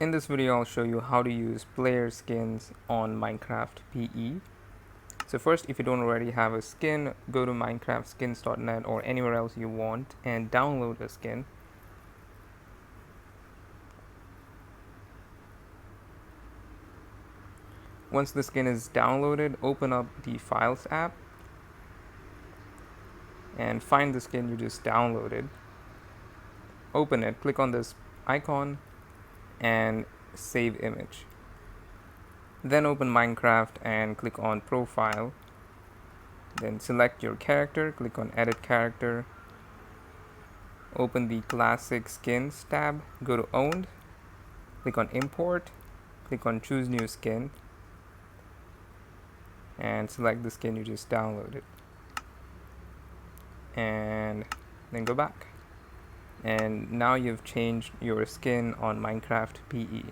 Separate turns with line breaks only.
In this video, I'll show you how to use player skins on Minecraft PE. So first, if you don't already have a skin, go to minecraftskins.net or anywhere else you want and download a skin. Once the skin is downloaded, open up the Files app and find the skin you just downloaded. Open it, click on this icon and save image. Then open Minecraft and click on Profile. Then select your character, click on Edit Character. Open the Classic Skins tab, go to Owned, click on Import, click on Choose New Skin, and select the skin you just downloaded. And then go back. And now you've changed your skin on Minecraft PE.